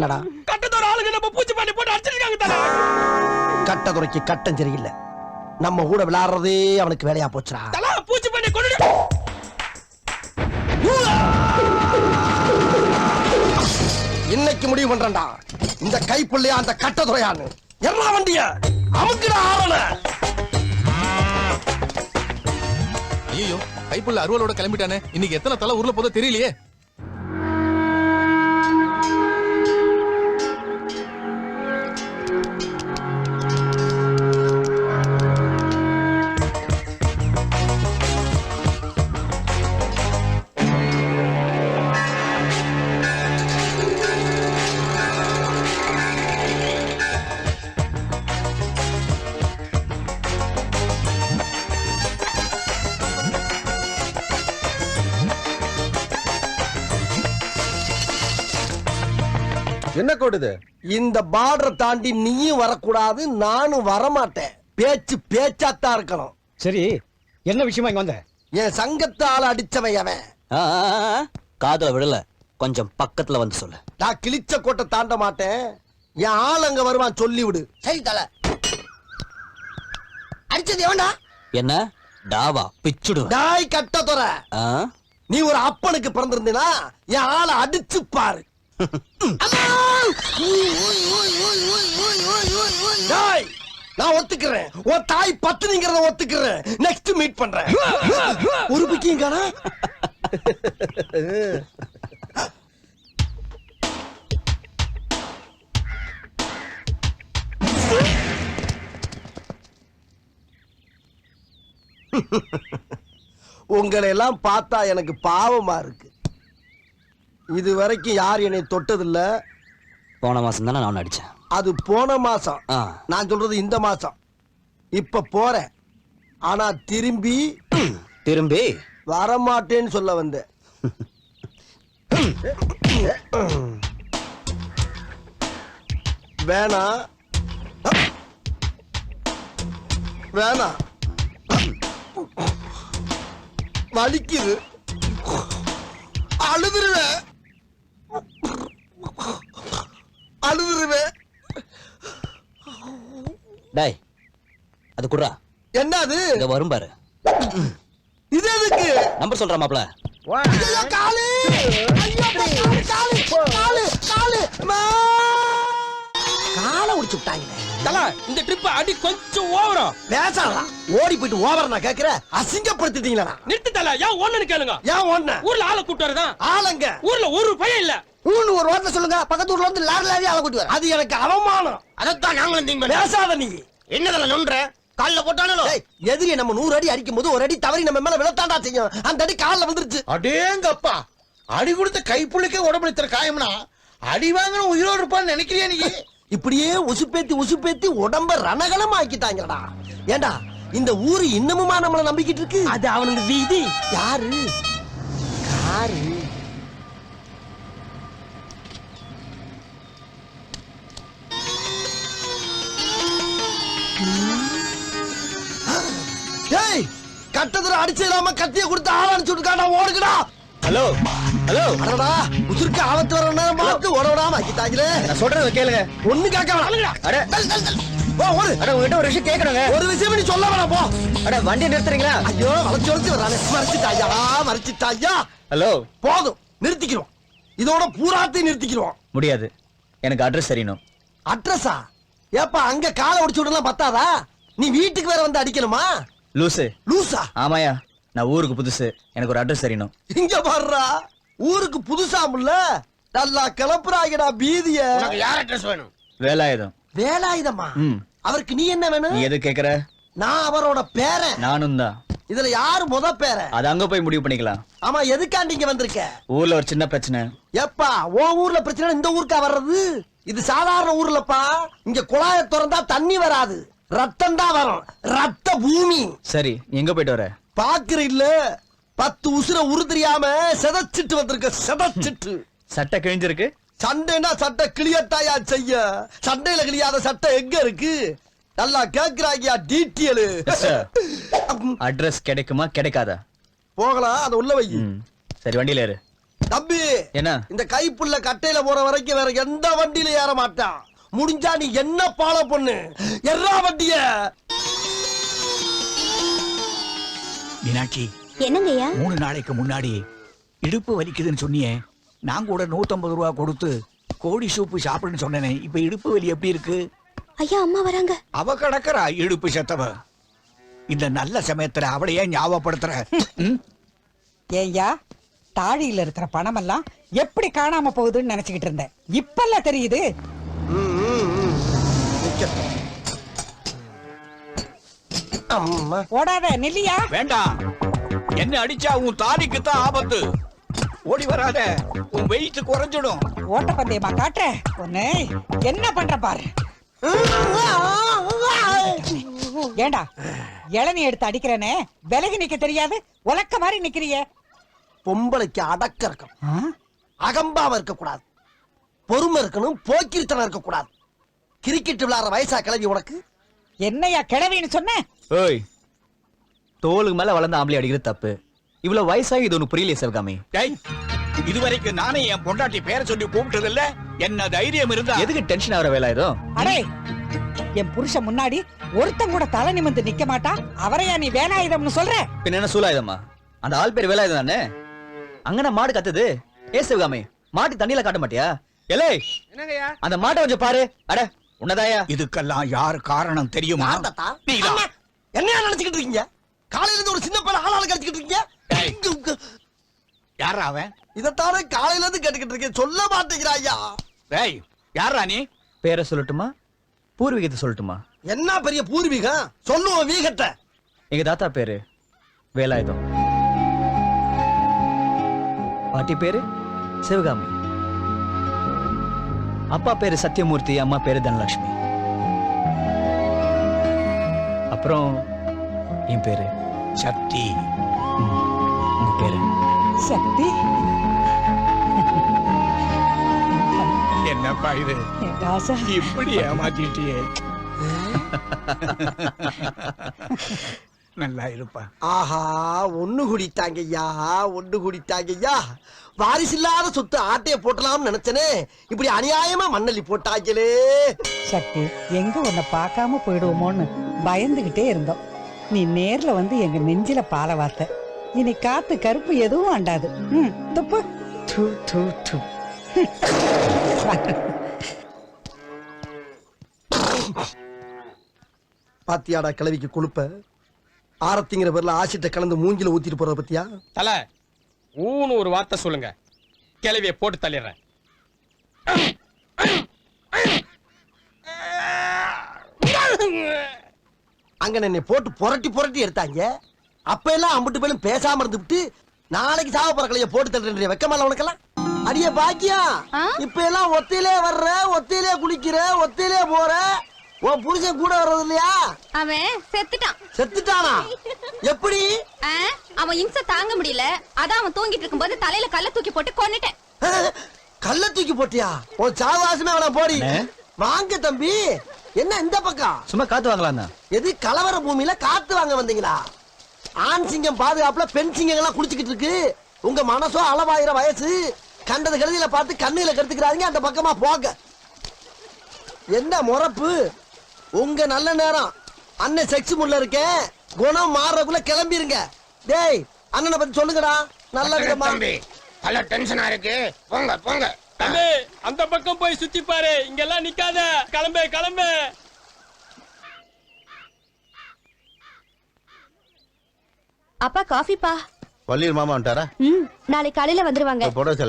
என்னடா கட்டத்தோட ஆளுங்க நம்ம பூச்சி பண்ணி போட்டு அடிச்சிருக்காங்க தல. கட்டதுரைக்கு கட்டம் சரியில்லை. நம்ம கூட விளையாடுறதே அவனுக்கு வேலையா போச்சுடா. தல பூச்சி பண்ணி கொண்டு இன்னைக்கு முடிவு பண்றேன்டா. இந்த கைப்புள்ளையா அந்த கட்டதுரையான்னு எல்லா வண்டிய அமுக்குடா ஆவன. ஐயோ கைப்புள்ள அருவாளோட கிளம்பிட்டானே. இன்னைக்கு எத்தனை தலை ஊர்ல போதோ தெரியலையே. என்ன கோடுது? இந்த பார்டரை தாண்டி நீயும் வரக்கூடாது, நானும் வரமாட்டேன். பேச்சு பேச்சாத்தான் இருக்கணும். சரி, என்ன விஷயமா இங்க வந்த? என் சங்கத்தால அடிச்சவன் அவன். காதுல விடல, கொஞ்சம் பக்கத்துல வந்து சொல்லு. நான் கிழிச்ச கோட்டை தாண்ட மாட்டேன். என் ஆள் அங்க வருவான், சொல்லி விடு. சரி தல. அடிச்சது எவன்டா? என்ன டாவா பிச்சுடு. டாய் கட்டதுரை, நீ ஒரு அப்பனுக்கு பிறந்திருந்தீனா என் ஆளை அடிச்சு பாரு. நான் ஒத்துக்கிறேன், உன் தாய் பத்துனிங்கிறத ஒத்துக்கிறேன். நெக்ஸ்ட் மீட் பண்றேன். ஒரு பிக்கியும் காணா. உங்களை எல்லாம் பார்த்தா எனக்கு பாவமா இருக்கு. இது வரைக்கும் யார் என்னை தொட்டதில்ல. போன மாசம் தானே நான் அடிச்சேன். அது போன மாசம். நான் சொல்றது இந்த மாசம். இப்ப போறேன், ஆனா திரும்பி வரமாட்டேன்னு சொல்ல வந்தேன். வேணா வேணா, வலிக்குது, அழுதுருவேன் அழுதுருவேன். டேய் அது குடுறா. என்ன அது? இங்க வரும் பாரு. இது எதுக்கு? நம்பர் சொல்ற மாப்ள. ஐயோ காலு, ஐயோ காலு காலு காலு காலை உடைச்சு விட்டாங்களே. தல இந்த ட்ரிப் அடி கொஞ்சம் ஓவரா. பேசாதடா, ஓடி போயிட்டு ஓவர் நான் கேக்குறேன். அசிங்கப்படுத்திட்டீங்களா? நிறுத்து தல. ஏன் ஒண்ணுன்னு கேளுங்க. ஏன் ஒண்ணு? ஊர்ல ஆளை கூட்டு வரதான். ஆளுங்க ஊர்ல ஒரு பையன் இல்ல. ஊன்னு ஒரு வார்த்தை சொல்லுங்க. பக்கத்து ஊர்ல வந்து லாரி லாரி ஆளை கூட்டி வர. அது எனக்கு அவமானம். அதத்தான் நாங்களும் திங்க. பேசாத நீ. என்னதல நொன்ற கால்ல போட்டானோ. எதிரி நம்ம 100 அடி அடிக்கும் போது ஒரு அடி தவறி நம்ம மேல விழத்தாண்டா செய்யும். அந்த அடி கால்ல வந்துருச்சு. அடேங்கப்பா, அடி கொடுத்த கைப்புள்ளிக்கே உடம்புல இத்தனை காயம்னா அடி வாங்கின உயிரோடு இருப்பான்னு நினைக்கிறியா நீ? இப்படியே உசுப்பேத்தி உடம்ப ரணகலம் ஆக்கிட்டாங்கடா. ஏண்டா இந்த ஊரு இன்னமுமா நம்மள நம்பிக்கிட்டு இருக்கு? அது அவனுக்கு வீதி. யாரு யாரு? ஏய், கட்டதுல அடிச்சிடாம கத்திய கொடுத்து ஆள் அனுப்பிச்சு விட்டுக்காடா. ஓடுங்கடா. ஹலோ ஹலோ, அடடா, உசுருக்கு ஆபத்து வர நேரம் பார்த்து ஓடவிடாம ஆக்கிட்டாங்களே. நான் சொல்றத கேளுங்க. ஒண்ணு கேட்க வேணாம். அட போ, ஓடு. அட உங்ககிட்ட ஒரு விஷயம் கேட்கணுங்க. ஒரு விஷயம் நீ சொல்ல வேணாம், போ. அட வண்டி நிறுத்துறீங்களா? ஐயோ, வளைச்சு வளைச்சு வர்றானே. மறைச்சிட்டாயா. ஹலோ, போதும், நிறுத்திக்கிறோம். இதோட பூராத்தையும் நிறுத்திக்கிறோம். முடியாது, எனக்கு அட்ரஸ் தெரியணும். அட்ரஸா? ஏப்பா, அங்க காலை ஒடிச்சு விடலாம் பத்தாதா? நீ வீட்டுக்கு வேற வந்து அடிக்கணுமா? லூசு. லூசா? ஆமாயா, நான் ஊருக்கு புதுசு, எனக்கு ஒரு அட்ரஸ் தெரியணும். இங்க பாருடா, ஊருக்கு புதுசாமுல்ல, நல்லா கிளப்புறாங்கடா பீதிய. உனக்கு யார் அட்ரஸ் வேணும்? வேலாயுதம். வேலாயுதமா? அவருக்கு நீ என்ன வேணும்? நீ எது கேக்குற? நான் அவரோட பேரன். நானும் தான். இதுல யாரு முத பேரன்? அது அங்க போய் முடிவு பண்ணிக்கலாம். ஆமா, எதுக்காண்டி இங்க வந்திருக்க? ஊர்ல ஒரு சின்ன பிரச்சனை. எப்பா, உன் ஊர்ல பிரச்சனை இந்த ஊருக்கா வர்றது? இது சாதாரண ஊர்லப்பா. இங்க குழாய திறந்தா தண்ணி வராது, ரத்தம் தான் வரும். ரத்த பூமி. சரி, நீ எங்க போயிட்டு வர? பாக்குற இல்ல, 10 உசுர உரு தெரியாம செதச்சிட்டு வந்திருக்க. செதச்சிட்டு சட்டை கிழிஞ்சிருக்கு. சண்டைனா சட்டை கிளியத்தாயா செய்ய? சண்டையில கிளியாத சட்டை எங்க இருக்கு? நல்லா கேக்குறாங்கயா டீட்டெயில். அட்ரஸ் கிடைக்குமா கிடைக்காதா? போகலாம், அத உள்ள வை. சரி, வண்டியில ஏறு. தம்பி என்ன இந்த கைப்புள்ள கட்டையில போற வரைக்கும் வேற எந்த வண்டியில ஏற மாட்டான். முடிஞ்சா நீ என்ன ஃபாலோ பண்ணு. எறா வண்டிய. மீனாட்சி, என்னங்கய்யா? 3 நாளைக்கு முன்னாடி இடுப்பு வலிக்குதுன்னு சொன்னியே, நான் கூட 150 ரூபா கொடுத்து கோழி சூப்பு சாப்பிடுன்னு சொன்னேனே, இப்ப இடுப்பு வலி எப்படி இருக்கு? ஐயா, அம்மா வராங்க. அவ கிடக்குறா இடுப்பு செத்தவ. இந்த நல்ல சமயத்துல அவளையே ஞாபகப்படுத்துற. ம்? ஏய்யா, தாழியில இருக்கிற பணமெல்லாம் எப்படி காணாம போகுதுன்னு நினைச்சுக்கிட்டு இருந்தேன். இப்பெல்லாம் தெரியுது. அம்மா ஓடாத நில்லியா. வேண்டாம், என்ன அடிச்சா உன் தாலிக்கு தான் ஆபத்து. ஓடி வராத, உன் வெயிட் குறைஞ்சிடும். ஓட்டப்பந்தயமா காட்டுற பொண்ணு, என்ன பண்ற பாரு. ஏண்டா இளநீ எடுத்து அடிக்கிறனே, விலகி நிக்க தெரியாது, உலக்க மாதிரி நிக்கிறிய. பொம்பளைக்கு அடக்க இருக்கணும், அகம்பாவ இருக்க கூடாது, பொறுமை இருக்கணும், போக்கிரித்தனம் இருக்க கூடாது. கிரிக்கெட் விளையாடுற வயசா கிளவி உனக்கு? என்னையா கிழவின்னு சொன்ன? ஓய், தோலுக்கு மேல வளர்ந்த ஆம்பளை அடிக்கிறது தப்பு. இவ்வளவு வயசாகி இது ஒண்ணு புரியலையே சிவகாமி. டேய், இதுவரைக்கும் நானே என் பொண்டாட்டி பேரை சொல்லி கூப்பிட்டது இல்ல. என்ன தைரியம் இருந்தா எதுக்கு டென்ஷன் ஆகிற வேலாயுதம்? அடே, என் புருஷன் முன்னாடி ஒருத்தன் கூட தலை நிமிர்ந்து நிக்க மாட்டா, அவரையா நீ வேலாயுதம்னு சொல்ற? பின்ன என்ன சூலாயுதமா? அந்த ஆள் பேர் வேலாயுதம் தானே. அங்கன மாடு கத்துது. ஏ சிவகாமி, மாட்டு தண்ணியில காட்ட மாட்டியா? எலே, அந்த மாட்டை கொஞ்சம் பாரு. அட உன்னதாயா? இதுக்கெல்லாம் யார் காரணம் தெரியுமா? நீதான். என்ன நினைச்சுக்கிட்டு இருக்கீங்க? காலையில இருந்து ஒரு சின்ன பையன் ஆளாளு கடிச்சுக்கிட்டு இருக்கீங்க. யாரா அவன்? இதத்தானே காலையில இருந்து கேட்டுக்கிட்டு இருக்கேன், சொல்ல மாட்டேங்கிறாயா? டேய், யாரா நீ? பேரை சொல்லட்டுமா, பூர்வீகத்தை சொல்லட்டுமா? என்ன பெரிய பூர்வீகம்? சொல்லுவோம் வீகத்தை. எங்க தாத்தா பேரு வேலாயுதம், பாட்டி பேரு சிவகாமி, அப்பா பேரு சத்யமூர்த்தி, அம்மா பேரு தனலட்சுமி. அப்புறம் என் பேரு சக்தி. உங்க பேரு? சக்தி. என்னப்பா இது, என் ராசா. இப்படி ஏமாத்திட்டியே. நல்லா இருப்பா. ஆஹா, ஒண்ணு குடித்தாங்கய்யா, ஒண்ணு குடித்தாங்கய்யா. வாரிசு இல்லாத சொத்து ஆட்டைய போட்டலாம்னு நினைச்சனே, இப்படி அநியாயமா மண்ணள்ளி போட்டாங்களே. சக்தி, எங்க உன்னை பார்க்காம போயிடுவோமோன்னு பயந்துகிட்டே இருந்தோம். நீ நேர்ல வந்து எங்க நெஞ்சில பால வார்த்த. இனி காத்து கருப்பு எதுவும் அண்டாது. துப்பு. து, து, து. பாத்தியாடா கிளவிக்கு கொழுப்ப. ஆரத்திங்கிற பேர்ல ஆசிட்ட கலந்து மூஞ்சில ஊத்திட்டு போறத பத்தியா? தல ஊன்னு ஒரு வார்த்தை சொல்லுங்க, கிளவிய போட்டு தள்ளிடுறேன். அங்க என்னை போட்டு புரட்டி புரட்டி எடுத்தாங்க. அப்ப எல்லாம் அம்பிட்டு பேரும் பேசாம இருந்துட்டு நாளைக்கு சாவ போற கலைய போட்டு தள்ளுற வெக்கமால உனக்கெல்லாம். அடியே பாக்கியா, இப்ப எல்லாம் ஒத்தையிலே வர்ற, ஒத்தையிலே குளிக்கிற, ஒத்தையிலே போற. உன் புருஷன் கூட வர்றது இல்லையா? அவன் செத்துட்டான். செத்துட்டானா? எப்படி? அவன் இம்சை தாங்க முடியல, அதான் அவன் தூங்கிட்டு இருக்கும்போது தலையில கல்ல தூக்கி போட்டு கொன்னுட்டேன். கல்ல தூக்கி போட்டியா? உன் சாவாசமே அவன போடி. வாங்க தம்பி, என்ன இந்த பக்கம்? சும்மா காத்து வாங்கலாம். எது கலவர பூமியில காத்து வாங்க வந்தீங்களா? ஆண் சிங்கம் பாதுகாப்புல பெண் சிங்கங்கள்லாம் குளிச்சுக்கிட்டு இருக்கு. உங்க மனசோ அளவாயிர வயசு. கண்டது கழுதியில பார்த்து கண்ணுல கருத்துக்கிறாங்க. அந்த பக்கமா போக. என்ன முறப்பு? உங்க நல்ல நேரம். அண்ணன் செக்ஸ் முள்ள இருக்கேன், குணம் மாறக்குள்ள கிளம்பிருங்க. டேய், அண்ணனை பத்தி சொல்லுங்கடா. நல்ல விதமா. தம்பி, பல டென்ஷனா இருக்கு, போங்க போங்க. தம்பி, அந்த பக்கம் போய் சுத்தி பாரு, இங்கெல்லாம் நிக்காத. கிளம்பு கிளம்பு. அப்பா காஃபிப்பா. வள்ளியூர் மாமா வந்துட்டாரா? நாளைக்கு காலையில வந்துருவாங்க.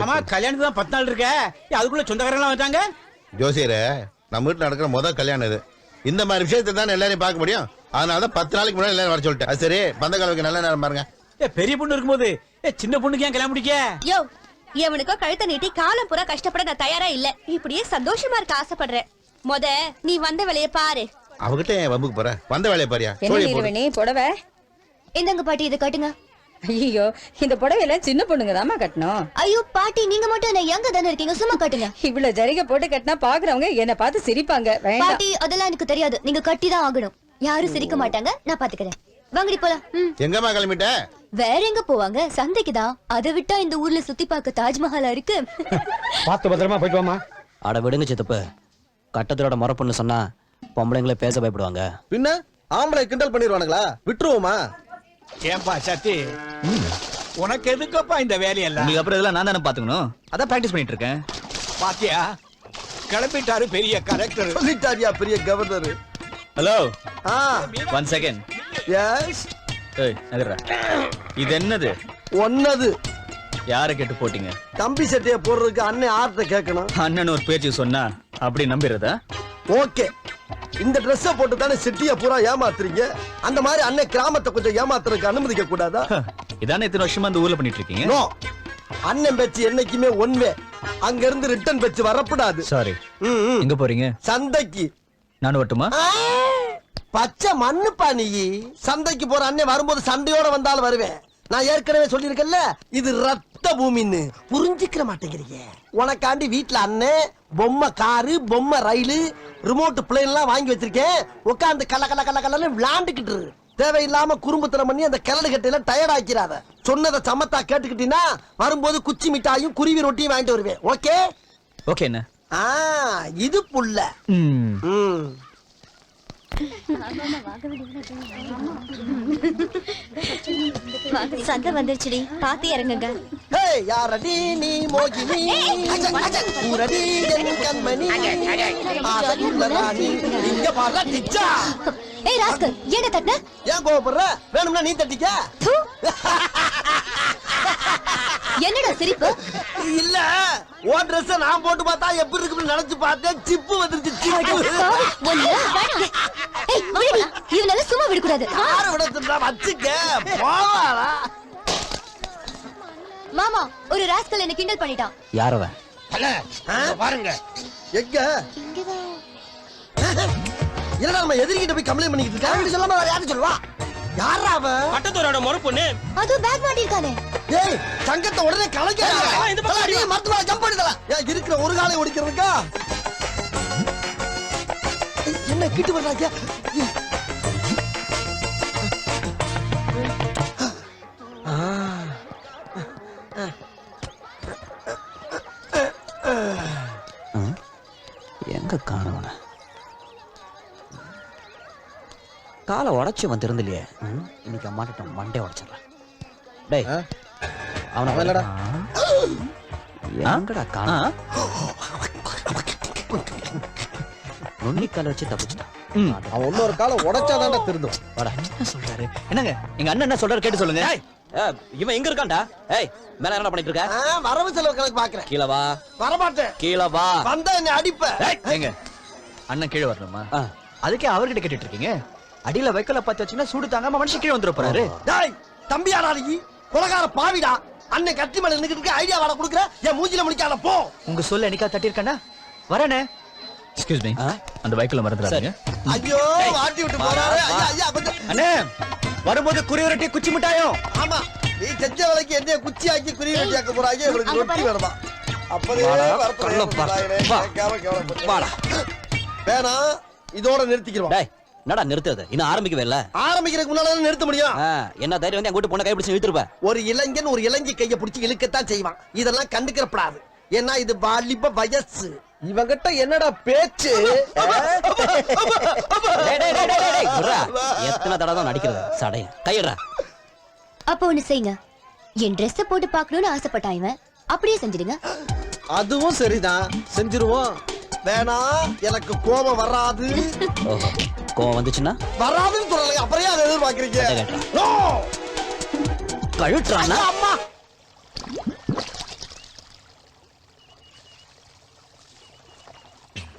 அம்மா, கல்யாணத்துக்கு தான் 10 நாள் இருக்க. அதுக்குள்ள சொந்தக்காரங்க வந்துட்டாங்க. ஜோசியரே, நம்ம வீட்டுல நடக்கிற முதல் கல்யாணம் இது. இந்த மாதிரி விஷயத்தை தானே எல்லாரையும் பார்க்க முடியும். அதனாலதான் 10 நாளைக்கு முன்னாடி எல்லாரும் வர சொல்லிட்டேன். அது சரி, பந்த கலவுக்கு நல்ல நேரம் பாருங்க. பெரிய பொண்ணு இருக்கும்போது சின்ன பொண்ணுக்கு ஏன் கல்யாணம் முடிக்க? யோ, எவனுக்கோ கழுத்தை நீட்டி காலம் பூரா கஷ்டப்பட நான் தயாரா இல்ல. இப்படியே சந்தோஷமா இருக்க ஆசைப்படுறேன். நீ வந்த வேலையை பாரு. அவகிட்ட ஏன் வம்புக்கு போற? வந்த வேலையை பாரியா. புடவை இந்தங்க பாட்டி, இதை கட்டுங்க. ஐயோ, இந்த புடவையில சின்ன பொண்ணுங்க தாமா கட்டணும். ஐயோ பாட்டி, நீங்க மட்டும் யங்க தானே இருக்கீங்க, சும்மா கட்டுங்க. இவ்வளவு ஜரிகை போட்டு கட்டினா பாக்குறவங்க என்ன பார்த்து சிரிப்பாங்க. வேண்டாம் பாட்டி, அதெல்லாம் எனக்கு தெரியாது. நீங்க கட்டி தான் ஆகணும். யாரும் சிரிக்க மாட்டாங்க, நான் பாத்துக்கிறேன். வாங்கடி போலாம். எங்கம்மா கிளம்பிட்ட? வேற எங்க போவாங்க? சந்தைக்கு தான். அதை விட்டா இந்த ஊர்ல சுத்தி பார்க்க தாஜ்மஹாலா இருக்கு. பார்த்து பத்திரமா போயிட்டு வாமா. அட விடுங்க சித்தப்பு, கட்டத்தோட முறை பொண்ணு சொன்னா பொம்பளைங்களே பேச பயப்படுவாங்க. பின்ன ஆம்பளை கிண்டல் பண்ணிடுவானுங்களா? விட்டுருவோமா? ஏன்பா சத்தி, உனக்கு எதுக்கப்பா இந்த வேலையெல்லாம்? உங்களுக்கு அப்புறம் இதெல்லாம் நான் தானே பாத்துக்கணும். அதான் பிராக்டிஸ் பண்ணிட்டு இருக்கேன். பாத்தியா, கிளம்பிட்டாரு பெரிய கலெக்டர். சொல்லிட்டாரியா பெரிய கவர்னர். ஹலோ, ஆ 1 செகண்ட். எஸ். ஏய் நகர்றா. இது என்னது? ஒன்னது. யாரை கேட்டு போட்டீங்க? கம்பி சட்டையை போடுறதுக்கு அண்ணன் ஆர்ட்ட கேட்கணும். அண்ணன் ஒரு பேச்சு சொன்னா அப்படி நம்பிடுறதா? ஓகே, இந்த ட்ரெஸ்ஸை போட்டு தானே சிட்டியை பூரா ஏமாத்துறீங்க. அந்த மாதிரி அண்ணன் கிராமத்தை கொஞ்சம் ஏமாத்துறதுக்கு அனுமதிக்க கூடாதா? இதானே இத்தனை வருஷமா இந்த ஊர்ல பண்ணிட்டு இருக்கீங்க? நோ, அண்ணன் பேச்சு என்னைக்குமே ஒன்வே. அங்க இருந்து ரிட்டர்ன் பேச்சு வரப்படாது. சாரி. எங்க போறீங்க? சந்தைக்கு. நானும் வரட்டுமா? பச்சை மண்ணுப்பா நீ. சந்தைக்கு போற அண்ணன் வரும்போது சண்டையோட வந்தாலும் வருவேன். நான் ஏற்கனவே சொல்லியிருக்கேன்ல, இது ரத்த பூமின்னு. புரிஞ்சுக்கிற மாட்டேங்கிறீங்க. உனக்காண்டி வீட்டுல அண்ணன் பொம்மை காரு, பொம்மை ரயிலு, ரிமோட் பிளேன் எல்லாம் வாங்கி வச்சிருக்கேன். உட்காந்து கல்ல கல்ல கல்ல கல்ல விளையாண்டுக்கிட்டு இரு. தேவையில்லாம குறும்புத்தனம் பண்ணி அந்த கிளடு கட்டையில டயர்ட் ஆக்கிறாத. சொன்னதை சமத்தா கேட்டுக்கிட்டீங்கன்னா வரும்போது குச்சி மிட்டாயும் குருவி ரொட்டியும் வாங்கிட்டு வருவேன். ஓகே ஓகே என்ன? இது புல்ல. சந்தை வந்துருச்சுடி, பாத்து இறங்குங்க. யாரடி நீ மோகினி, ஊரடி என் கண்மணி, ஆசையுள்ள ராணி, இங்க பாரு டிச்சா. ஏய் ராஸ்கல், என்ன தட்ட? ஏன் கோவப்படுற? வேணும்னா நீ தட்டிக்க. என்னடா சிரிப்பு? இல்ல, ஓ Dress நான் போட்டு பார்த்தா எப்படி இருக்குன்னு நினைச்சு பார்த்தேன். சிப்பு வந்துருச்சு, சிப்பு. இவனால சும்மா விடக்கூடாது. யார விடத்துடா, வச்சுக்க போவாரா? மாமா, ஒரு ராஸ்கல் என்ன கிண்டல் பண்ணிட்டான். யார் அவன்? பாருங்க எங்க என்னடா நம்ம எதிரிகிட்ட போய் கம்ப்ளைண்ட் பண்ணிக்கிட்டு இருக்கா? அப்படி சொல்லாம வேற யாரும் சொல்லுவா? யாரா அவன்? கட்டத்தோட முறை பொண்ணு. அது பேக் மாட்டிருக்கானே. ஏய், சங்கத்தை உடனே கலங்க. இந்த பக்கம் அடி. மரத்துல ஜம்ப் பண்ணிடல. ஏன் இருக்கிற ஒரு காலை ஓடிக்கிறதுக்கா? என்ன கிட்டு வர்றாங்க? எங்க காணவன? காலை உடைச்சு வந்து இருந்தில்லையே. இன்னைக்கு அம்மாட்ட மண்டே உடைச்சிடறேன். டேய், அவனை இல்லடா. எங்கடா காண? நுண்ணி காலை வச்சு தப்பிச்சிட்டான். அவன் இன்னொரு காலை உடைச்சாதான்டா திருந்தும். வாடா. என்ன சொல்றாரு? என்னங்க எங்க அண்ணன் என்ன சொல்றாரு கேட்டு சொல்லுங்க. இவன் எங்க இருக்கான்டா? ஏய், மேல என்ன பண்ணிட்டு இருக்க? வரவு செலவு கணக்கு பாக்குறேன். கீழே வா. வரமாட்டேன். கீழே வா. வந்தா என்ன அடிப்ப. ஏங்க, அண்ணன் கீழே வரணுமா? அதுக்கே அவர்கிட்ட கேட்டுட்டு இருக்கீங்க? அடியில வைக்கல பார்த்து வச்சீங்கன்னா சூடு தாங்காம மனுஷன் கீழே வந்துட போறாரு. டேய், தம்பியாடா நீ? கொலகார பாவிடா. அண்ணன் கத்தி மேல நின்னுக்கிட்டு ஐடியா வாட குடுக்குற. என் மூஞ்சில முடிக்காத போ. உங்க சொல்ல என்னைக்கா தட்டி இருக்கேனா? வரேனே. எக்ஸ்கியூஸ் மீ, அந்த வைக்கல மறந்துடாதீங்க. ஐயோ, வாட்டி விட்டு போறாரு. ஐயா ஐயா கொஞ்சம். அண்ணே, வரும்போது குறிவரட்டி குச்சி மிட்டாயும். ஆமா, நீ செஞ்ச வேலைக்கு என்ன குச்சி ஆக்கி குறி வெட்டி ஆக்க போறாங்க. இவருக்கு ரொட்டி வேணுமா? அப்பதே வாடா. வேணா, இதோட நிறுத்திக்கிறோம். டேய், என்னடா நிறுத்துறது? இன்னும் ஆரம்பிக்கவே இல்ல. ஆரம்பிக்கிறதுக்கு முன்னால நிறுத்த முடியும். என்ன தைரியம் வந்து என் பொண்ணை கைப்பிடிச்சு இழுத்துருப்ப? ஒரு இளைஞன் ஒரு இளைஞி கையை பிடிச்சி இழுக்கத்தான் செய்வான். இதெல்லாம் கண்டுக்கிறப்படாது. ஏன்னா இது வாலிப வயசு. இவங்கிட்ட என்னடா பேச்சு? எத்தனை தடவை தான் நடிக்கிறது? சடைய கையிடுற. அப்ப ஒண்ணு செய்யுங்க, என் Dress போட்டு பாக்கணும்னு ஆசைப்பட்டான் இவன். அப்படியே செஞ்சிடுங்க. அதுவும் சரிதான், செஞ்சிருவோம். வேணா, எனக்கு கோபம் வராது. கோவம் வந்துச்சுன்னா வராதுன்னு சொல்லல. அப்புறம் அதை எதிர்பார்க்கறீங்க? கழுட்டுறானா? அம்மா,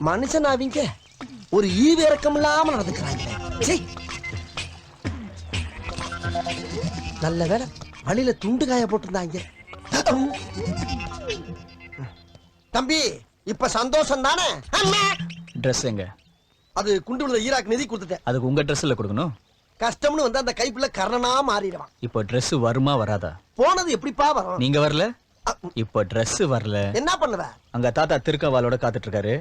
மனுஷன் அவங்க ஒரு ஈவு இறக்கம் இல்லாம நடந்துக்கிறாங்க. நல்ல வேலை வழியில துண்டு காய போட்டிருந்தாங்க. தம்பி, இப்ப சந்தோஷம் தானே? Dress எங்க? அது குண்டு விழுந்த ஈராக் நிதி கொடுத்துட்டேன். அதுக்கு உங்க Dressல கொடுக்கணும். கஷ்டம்னு வந்து அந்த கைப்புள்ள கர்ணனா மாறிடுவான். இப்போ Dress வருமா வராதா? போனது எப்படிப்பா வரும்? நீங்க வரல, இப்போ Dress வரல. என்ன பண்ணுவ? அங்க தாத்தா திருக்கவாலோட காத்துட்டு இருக்காரு.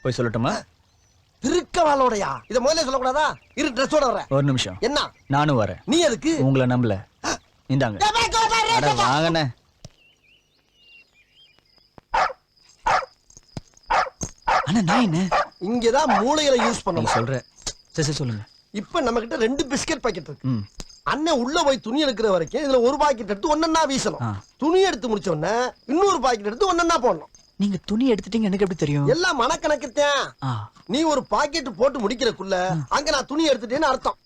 போய் சொல்லட்டுமா? திருக்கவாலோடயா? இத முதல்ல சொல்லக்கூடாதா? இரு, Dressோட வர. ஒரு நிமிஷம். என்ன? நானும் வரேன். நீ எதுக்கு? உங்களை நம்பல. இந்தாங்க அட வாங்கண்ணே அண்ணா நான் என்ன இங்கதான் மூளைகளை யூஸ் நீங்க பண்ணணும். சொல்ற சரி சொல்லுங்க இப்ப நம்ம கிட்ட 2 பிஸ்கட் பாக்கெட் இருக்கு. ம் அண்ணன் உள்ள போய் துணி எடுக்கிற வரைக்கும் இதுல ஒரு பாக்கெட் எடுத்து ஒன்னொன்னா வீசணும். ஆ. துணி எடுத்து முடிச்ச உடனே இன்னொரு பாக்கெட் எடுத்து ஒன்னொன்னா போடணும். நீங்க துணி எடுத்துட்டீங்க எனக்கு எப்படி தெரியும் எல்லாம் மனக்கணக்குத்தான். ஆ நீ ஒரு பாக்கெட் போட்டு முடிக்கிறக்குள்ள அங்க நான் துணி எடுத்துட்டேன்னு அர்த்தம்.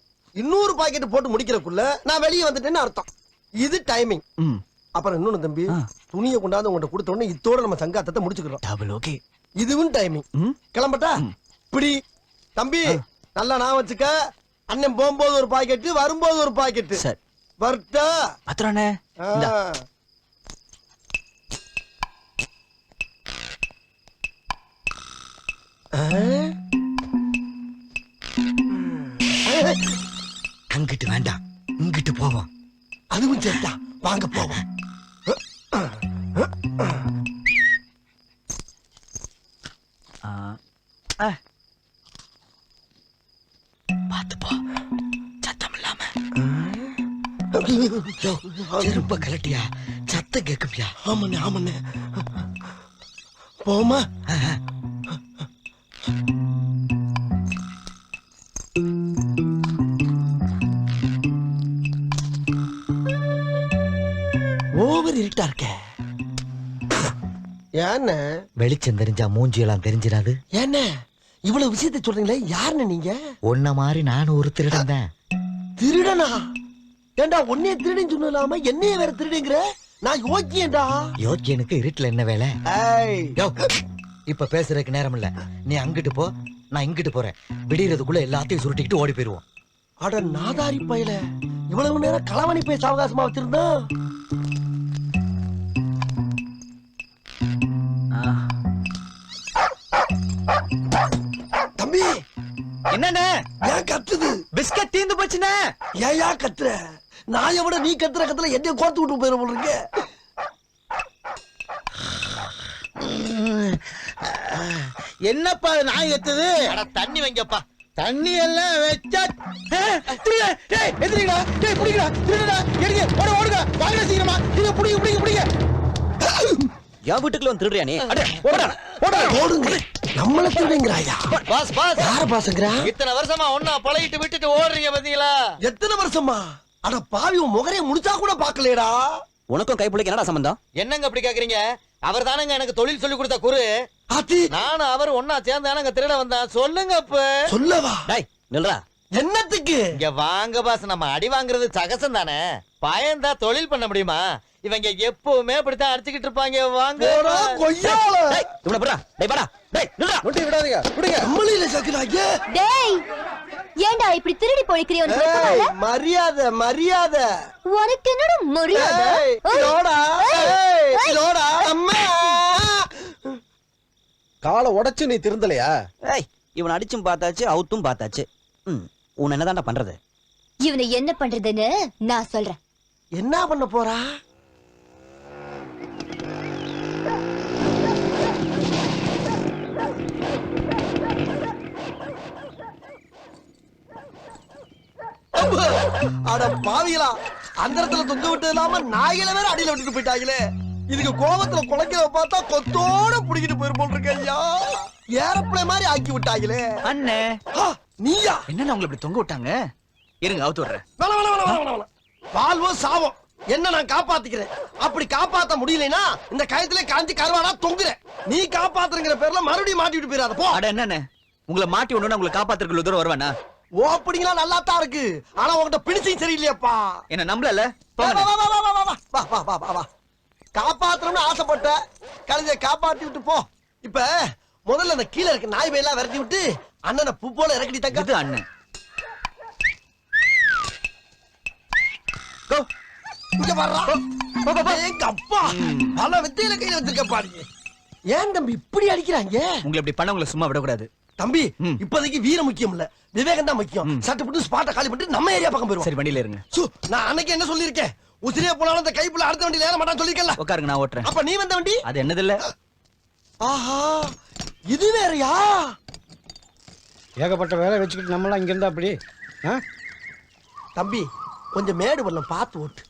இன்னொரு பாக்கெட் போட்டு முடிக்கிறக்குள்ள நான் வெளியே வந்துட்டேன்னு அர்த்தம். இது டைமிங். ம் அப்புறம் இன்னொன்னு தம்பி, துணியை கொண்டாந்து உங்கள்கிட்ட கொடுத்த உடனே இதோட நம்ம சங்காத்தத்தை முடிச்சுக்கிறோம். டபுள் ஓகே இதுவும் டைமிங். ம் கிளம்பட்டா? இப்படி தம்பி நல்லா நான் வச்சுக்க. அண்ணன் போகும்போது ஒரு பாக்கெட், வரும்போது ஒரு பாக்கெட். சரி வரட்டா? பத்திரண்ணே இந்தா. அங்கிட்டு வேண்டாம், இங்கிட்டு போவோம். அதுவும் சரிதான், வாங்க போவோம். பார்த்து போ, சத்தம் இல்லாம. செருப்ப கலட்டியா, சத்தம் கேக்குப்பியா? ஆமாண்ணே ஆமாண்ணே. போமா? ஓவர் இருட்டா இருக்க. ஏன்னு வெளிச்சம் தெரிஞ்சா மூஞ்சி எல்லாம் தெரிஞ்சிடாது. என்ன இவ்வளவு விஷயத்தை சொல்றீங்களே, யாருன்னு நீங்க? உன்ன மாதிரி நானும் ஒரு திருடன் தான். திருடனா? ஏண்டா உன்னைய திருடன் சொல்லாம என்னைய வேற திருடுங்கிற? நான் யோக்கியேண்டா. யோக்கியனுக்கு இருட்டுல என்ன வேலை? ஏய், யோ, இப்ப பேசுறதுக்கு நேரம் இல்ல. நீ அங்கிட்டு போ, நான் இங்கிட்டு போறேன். விடியறதுக்குள்ள எல்லாத்தையும் சுருட்டிக்கிட்டு ஓடி போயிருவோம். அட நாதாரி பயல, இவ்வளவு நேரம் களவணி பேச அவகாசமா வச்சிருந்தா. தம்பி என்னண்ணே ஏன் கத்துது? பிஸ்கட் தீந்து போச்சுண்ணே. ஏயா கத்துற? நான் எவ்வளவு நீ கத்துற கத்துல என்ன கோர்த்து விட்டு போயிட போல இருக்கு. என்னப்பா நாய் கத்துது? தண்ணி வைங்கப்பா. தண்ணி எல்லாம் வச்சா எதிரிடா, புடிங்கடா, திருடா, எடுங்க, ஓடுங்க, வாங்க சீக்கிரமா, நீங்க புடிங்க. என் வீட்டுக்குள்ள வந்து திருடுறியா நீ? ஓடுங்க, நம்மள திருடுங்கிறாயா? பாஸ் பாஸ் யார பாசங்கறா? இத்தனை வருஷமா ஒன்னா பழகிட்டு விட்டுட்டு ஓடுறீங்க பாத்தீங்களா? எத்தனை வருஷமா? அட பாவி, உன் முகரைய முடிச்சா கூட பாக்கலடா. உனக்கும் கைப்புள்ளைக்கு என்னடா சம்பந்தம்? என்னங்க அப்படி கேக்குறீங்க? அவர் தானங்க எனக்கு தொழில் சொல்லி கொடுத்த குரு. ஆத்தி நானும் அவர் ஒன்னா சேர்ந்தானங்க திருட வந்தான். சொல்லுங்க அப்ப. சொல்லவா? டேய் நில்றா. என்னத்துக்கு? இங்க வாங்க பாஸ், நம்ம அடி வாங்குறது சகசம் தானே. பயந்தா தொழில் பண்ண முடியுமா? இவங்க எப்பவுமே அப்படித்தான் அடிச்சுக்கிட்டு இருப்பாங்க. வாங்க போடா கொய்யால. டேய் இவனை போடா. டேய் வாடா. டேய் நில்றா. முட்டி விடாதீங்க, விடுங்க. நம்மளில சக்குறாங்க. டேய் ஏன்டா இப்படி திருடி போய்க்கிறிய? உனக்கு வெக்கமா இல்ல? மரியாதை மரியாதை. உனக்கு என்னடா மரியாதை? ஏய், இதோடா, ஏய், இதோடா. அம்மா காலை உடைச்சு நீ திருந்தலையா? ஏய் இவனை அடிச்சும் பார்த்தாச்சு, அவுத்தும் பார்த்தாச்சு. உன்னை என்னதான்டா பண்றது? இவனை என்ன பண்றதுன்னு நான் சொல்றேன். என்ன பண்ண போறா? அட பாவிகளா, அந்த இடத்துல தொங்க விட்டு இல்லாம நாய்களை வேற அடியில விட்டுட்டு போயிட்டாங்களே. இதுக்கு கோபத்துல குலைக்கிறத பார்த்தா கொத்தோட புடிக்கிட்டு போயிருப்போம் இருக்கு. ஐயா, ஏரோப்ளேன் மாதிரி ஆக்கி விட்டாங்களே. அண்ணே ஆ, நீயா? என்னன்னு உங்களை இப்படி தொங்க விட்டாங்க? இருங்க அவுத்து விடுறேன். வாழ்வோ சாவோ என்ன நான் காப்பாத்திக்கிறேன். அப்படி காப்பாத்த முடியலனா இந்த கயத்துல காஞ்சி கருவாடா தொங்குறேன். நீ காப்பாத்துறங்கிற பேர்ல மறுபடியும் மாட்டிட்டு போயிடாத போ. அட என்னண்ணே, உங்களை மாட்டி ஒண்ணு உங்களை காப்பாத்துறதுக்கு தூரம் வருவானா? ஓ அப்படிங்களா? நல்லா தான் இருக்கு. ஆனா உன்கிட்ட பிடிச்சும் சரியில்லையாப்பா. என்ன நம்பல? வா வா வா வா வா வா வா வா வா வா. காப்பாத்தணும்னு ஆசைப்பட்ட கழுதைய காப்பாத்தி விட்டு போ. இப்ப முதல்ல அந்த கீழே இருக்க நாய் பையெல்லாம் விரட்டி விட்டு அண்ணனை பூ போல இறக்கடி தக்க. இது அண்ணன். கோ இங்க வர்றா. எங்க அப்பா பல வித்தையில கையில வச்சிருக்க பாருங்க. ஏன் தம்பி இப்படி அடிக்கிறாங்க? உங்களை இப்படி பண்ண உங்களை சும்மா விடக்கூடாது. தம்பி இப்போதைக்கு வீரம் முக்கியம் இல்ல, விவேகம் தான் முக்கியம். சட்டு போட்டு ஸ்பாட்டை காலி பண்ணிட்டு நம்ம ஏரியா பக்கம் போயிருவோம். சரி வண்டியில இருங்க. நான் அன்னைக்கு என்ன சொல்லியிருக்கேன்? உசிரியா போனாலும் அந்த கைப்புள்ள அடுத்த வண்டியில ஏற மாட்டான்னு சொல்லிருக்கல. உட்காருங்க, நான் ஓட்டுறேன். அப்ப நீ வந்த வண்டி அது என்னது இல்ல? ஆஹா, இது வேறயா? ஏகப்பட்ட வேலை வச்சுக்கிட்டு நம்மளாம் இங்க இருந்தா அப்படி. தம்பி கொஞ்சம் மேடு வரலாம் பார்த்து ஓட்டு.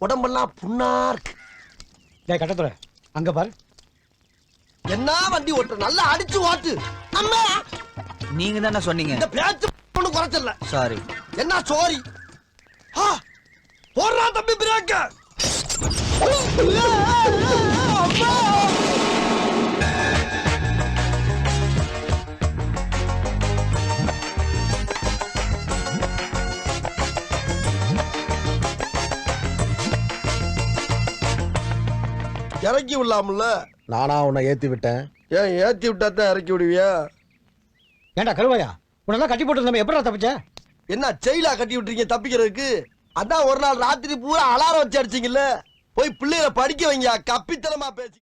உடம்பெல்லாம் புண்ணா இருக்கு. டேய் கட்டத்துற அங்க பாரு. என்ன வண்டி ஓட்டு நல்லா அடிச்சு ஓட்டு. அம்மா நீங்க தானே சொன்னீங்க. இந்த பேச்சு ஒண்ணும் குறைச்சல. சாரி. என்ன சோரி? போடுறா தம்பி பிரேக்க. இறக்கி விடலாம்ல. நானா உன்னை ஏத்தி விட்டேன். ஏன் ஏத்தி விட்டா தான் இறக்கி விடுவியா? ஏண்டா கருவாயா உன்னெல்லாம் கட்டி போட்டு நம்ம எப்படா தப்பிச்ச? என்ன செயலா கட்டி விட்டுறீங்க தப்பிக்கிறதுக்கு? அதான் ஒரு நாள் ராத்திரி பூரா அலாரம் வச்சு அடிச்சீங்கல்ல. போய் பிள்ளைகளை படிக்க வைங்க. கப்பித்தனமா பேசி